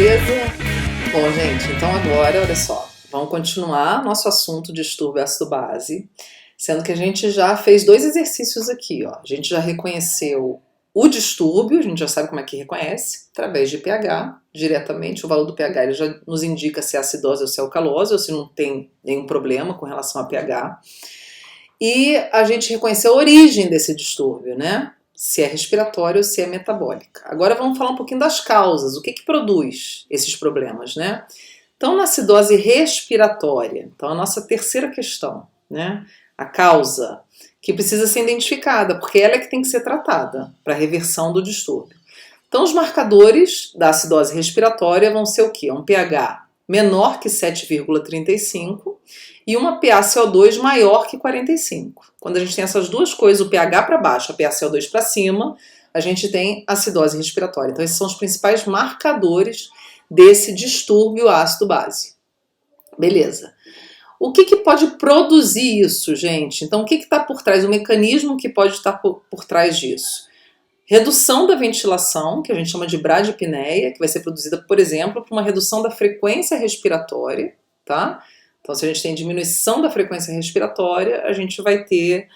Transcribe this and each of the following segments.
beleza? Bom, gente, então agora, olha só, vamos continuar nosso assunto distúrbio ácido-base, sendo que a gente já fez dois exercícios aqui, ó. A gente já reconheceu o distúrbio, a gente já sabe como é que reconhece, através de pH, diretamente. O valor do pH ele já nos indica se é acidose ou se é alcalose, ou se não tem nenhum problema com relação a pH. E a gente reconheceu a origem desse distúrbio, né? Se é respiratória ou se é metabólica. Agora vamos falar um pouquinho das causas, o que produz esses problemas, né? Então, na acidose respiratória, então a nossa terceira questão, né? A causa, que precisa ser identificada, porque ela é que tem que ser tratada para a reversão do distúrbio. Então, os marcadores da acidose respiratória vão ser o quê? Um pH menor que 7,35 e uma PaCO2 maior que 45. Quando a gente tem essas duas coisas, o pH para baixo, a PaCO2 para cima, a gente tem acidose respiratória. Então, esses são os principais marcadores desse distúrbio ácido-base. Beleza. O que pode produzir isso, gente? Então, o que está por trás? O mecanismo que pode estar por trás disso? Redução da ventilação, que a gente chama de bradipneia, que vai ser produzida, por exemplo, por uma redução da frequência respiratória, tá? Então, se a gente tem diminuição da frequência respiratória, a gente vai ter,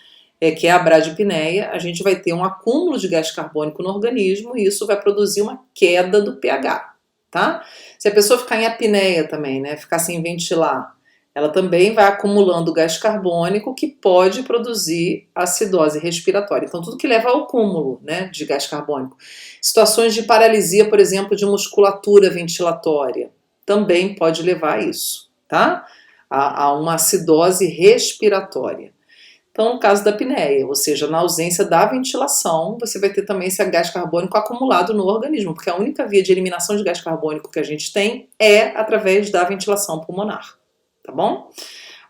que é a bradipneia, a gente vai ter um acúmulo de gás carbônico no organismo e isso vai produzir uma queda do pH, tá? Se a pessoa ficar em apneia também, né, ficar sem ventilar, ela também vai acumulando gás carbônico que pode produzir acidose respiratória. Então, tudo que leva ao acúmulo, né, de gás carbônico. Situações de paralisia, por exemplo, de musculatura ventilatória, também pode levar a isso, tá? A uma acidose respiratória. Então, no caso da apneia, ou seja, na ausência da ventilação, você vai ter também esse gás carbônico acumulado no organismo, porque a única via de eliminação de gás carbônico que a gente tem é através da ventilação pulmonar, tá bom?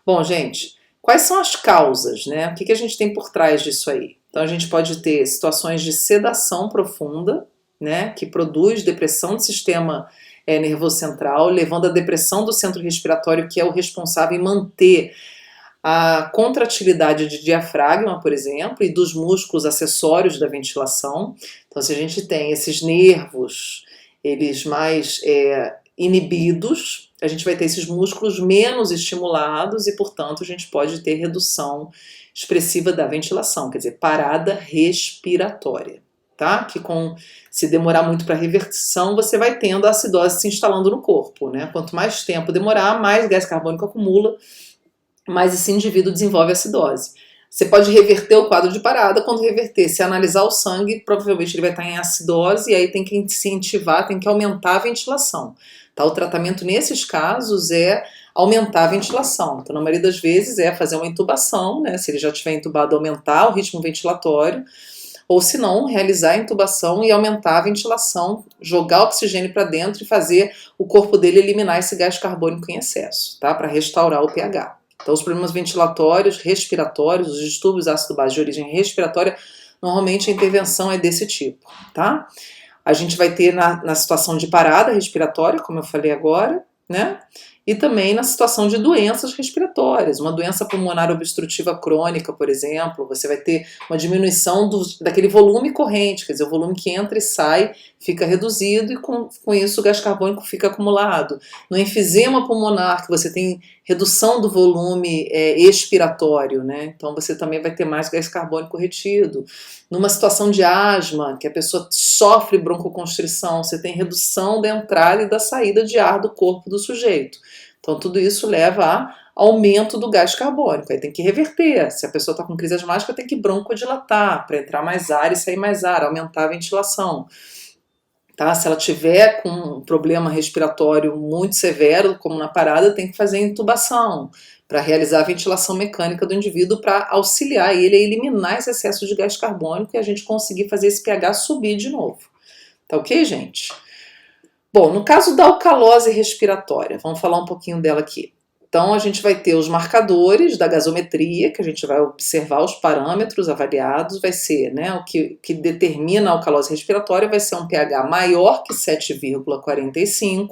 Bom, gente, quais são as causas, né? O que a gente tem por trás disso aí? Então, a gente pode ter situações de sedação profunda, né, que produz depressão do sistema nervoso central, levando à depressão do centro respiratório, que é o responsável em manter a contratilidade de diafragma, por exemplo, e dos músculos acessórios da ventilação. Então, se a gente tem esses nervos, eles mais inibidos, a gente vai ter esses músculos menos estimulados e, portanto, a gente pode ter redução expressiva da ventilação, quer dizer, parada respiratória, tá? Que se demorar muito para reversão, você vai tendo a acidose se instalando no corpo, né? Quanto mais tempo demorar, mais gás carbônico acumula, mais esse indivíduo desenvolve acidose. Você pode reverter o quadro de parada. Quando reverter, se analisar o sangue, provavelmente ele vai estar em acidose e aí tem que incentivar, tem que aumentar a ventilação. Tá? O tratamento nesses casos é aumentar a ventilação. Então, na maioria das vezes, é fazer uma intubação, né? Se ele já estiver intubado, aumentar o ritmo ventilatório, ou se não, realizar a intubação e aumentar a ventilação, jogar oxigênio para dentro e fazer o corpo dele eliminar esse gás carbônico em excesso, tá? Para restaurar o pH. Então, os problemas ventilatórios, respiratórios, os distúrbios ácido-base de origem respiratória, normalmente a intervenção é desse tipo, tá? A gente vai ter na situação de parada respiratória, como eu falei agora, né? E também na situação de doenças respiratórias, uma doença pulmonar obstrutiva crônica, por exemplo, você vai ter uma diminuição daquele volume corrente, quer dizer, o volume que entra e sai fica reduzido e com isso o gás carbônico fica acumulado. No enfisema pulmonar, que você tem redução do volume expiratório, né? Então você também vai ter mais gás carbônico retido. Numa situação de asma, que a pessoa sofre broncoconstrição, você tem redução da entrada e da saída de ar do corpo do sujeito. Então, tudo isso leva a aumento do gás carbônico. Aí tem que reverter. Se a pessoa está com crise asmática, tem que broncodilatar para entrar mais ar e sair mais ar, aumentar a ventilação. Tá? Se ela tiver com um problema respiratório muito severo, como na parada, tem que fazer intubação para realizar a ventilação mecânica do indivíduo para auxiliar ele a eliminar esse excesso de gás carbônico e a gente conseguir fazer esse pH subir de novo. Tá ok, gente? Bom, no caso da alcalose respiratória, vamos falar um pouquinho dela aqui. Então, a gente vai ter os marcadores da gasometria, que a gente vai observar os parâmetros avaliados, vai ser, né, o que determina a alcalose respiratória vai ser um pH maior que 7,45,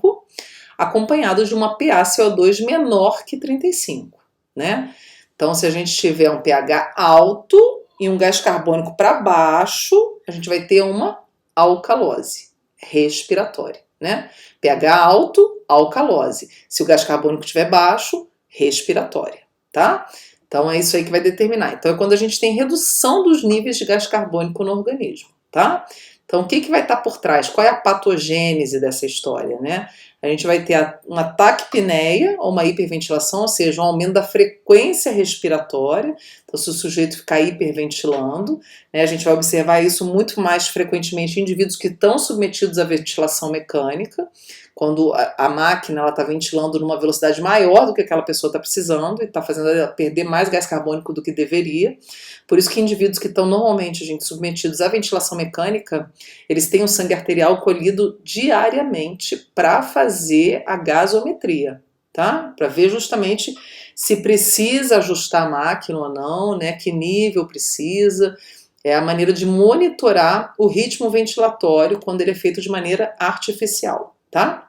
acompanhado de uma PaCO2 menor que 35, né? Então, se a gente tiver um pH alto e um gás carbônico para baixo, a gente vai ter uma alcalose respiratória, né? pH alto, alcalose. Se o gás carbônico estiver baixo, respiratória, tá? Então é isso aí que vai determinar. Então é quando a gente tem redução dos níveis de gás carbônico no organismo, tá? Então o que vai estar por trás? Qual é a patogênese dessa história, né? A gente vai ter uma taquipneia, ou uma hiperventilação, ou seja, um aumento da frequência respiratória. Então, se o sujeito ficar hiperventilando, né, a gente vai observar isso muito mais frequentemente em indivíduos que estão submetidos à ventilação mecânica, quando a máquina está ventilando numa velocidade maior do que aquela pessoa está precisando e está fazendo ela perder mais gás carbônico do que deveria. Por isso que indivíduos que estão normalmente, gente, submetidos à ventilação mecânica, eles têm o sangue arterial colhido diariamente para fazer a gasometria, tá? Para ver justamente se precisa ajustar a máquina ou não, né? Que nível precisa. É a maneira de monitorar o ritmo ventilatório quando ele é feito de maneira artificial, tá?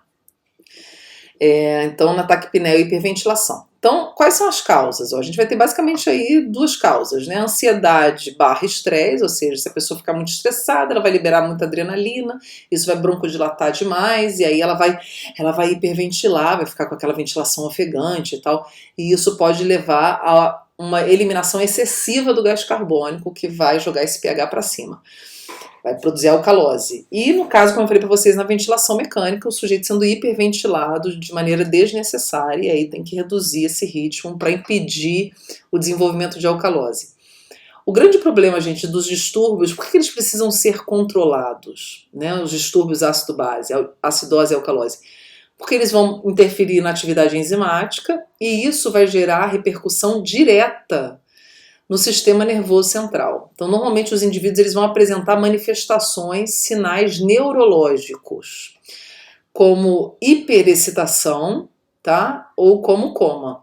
Então, na taquipneia e hiperventilação. Então, quais são as causas? A gente vai ter basicamente aí duas causas, né? Ansiedade barra estresse, ou seja, se a pessoa ficar muito estressada, ela vai liberar muita adrenalina, isso vai broncodilatar demais, e aí ela vai hiperventilar, vai ficar com aquela ventilação ofegante e tal, e isso pode levar a uma eliminação excessiva do gás carbônico, que vai jogar esse pH para cima. Vai produzir alcalose. E no caso, como eu falei para vocês, na ventilação mecânica, o sujeito sendo hiperventilado de maneira desnecessária, e aí tem que reduzir esse ritmo para impedir o desenvolvimento de alcalose. O grande problema, gente, dos distúrbios, por que eles precisam ser controlados, né? Os distúrbios ácido-base, acidose e alcalose. Porque eles vão interferir na atividade enzimática e isso vai gerar repercussão direta no sistema nervoso central. Então, normalmente os indivíduos eles vão apresentar manifestações, sinais neurológicos, como hiperexcitação, tá? Ou como coma.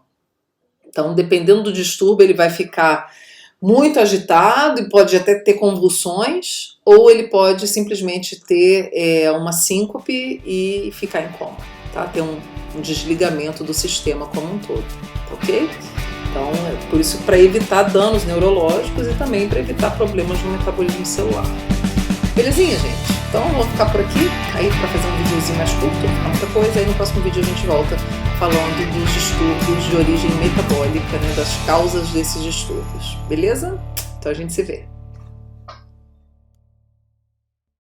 Então, dependendo do distúrbio, ele vai ficar muito agitado e pode até ter convulsões, ou ele pode simplesmente ter uma síncope e ficar em coma, tá? Ter um desligamento do sistema como um todo, ok? Então, é por isso, para evitar danos neurológicos e também para evitar problemas no metabolismo celular. Belezinha, gente? Então, vamos ficar por aqui, aí para fazer um videozinho mais curto, outra coisa, aí no próximo vídeo a gente volta falando dos distúrbios de origem metabólica, né, das causas desses distúrbios. Beleza? Então a gente se vê.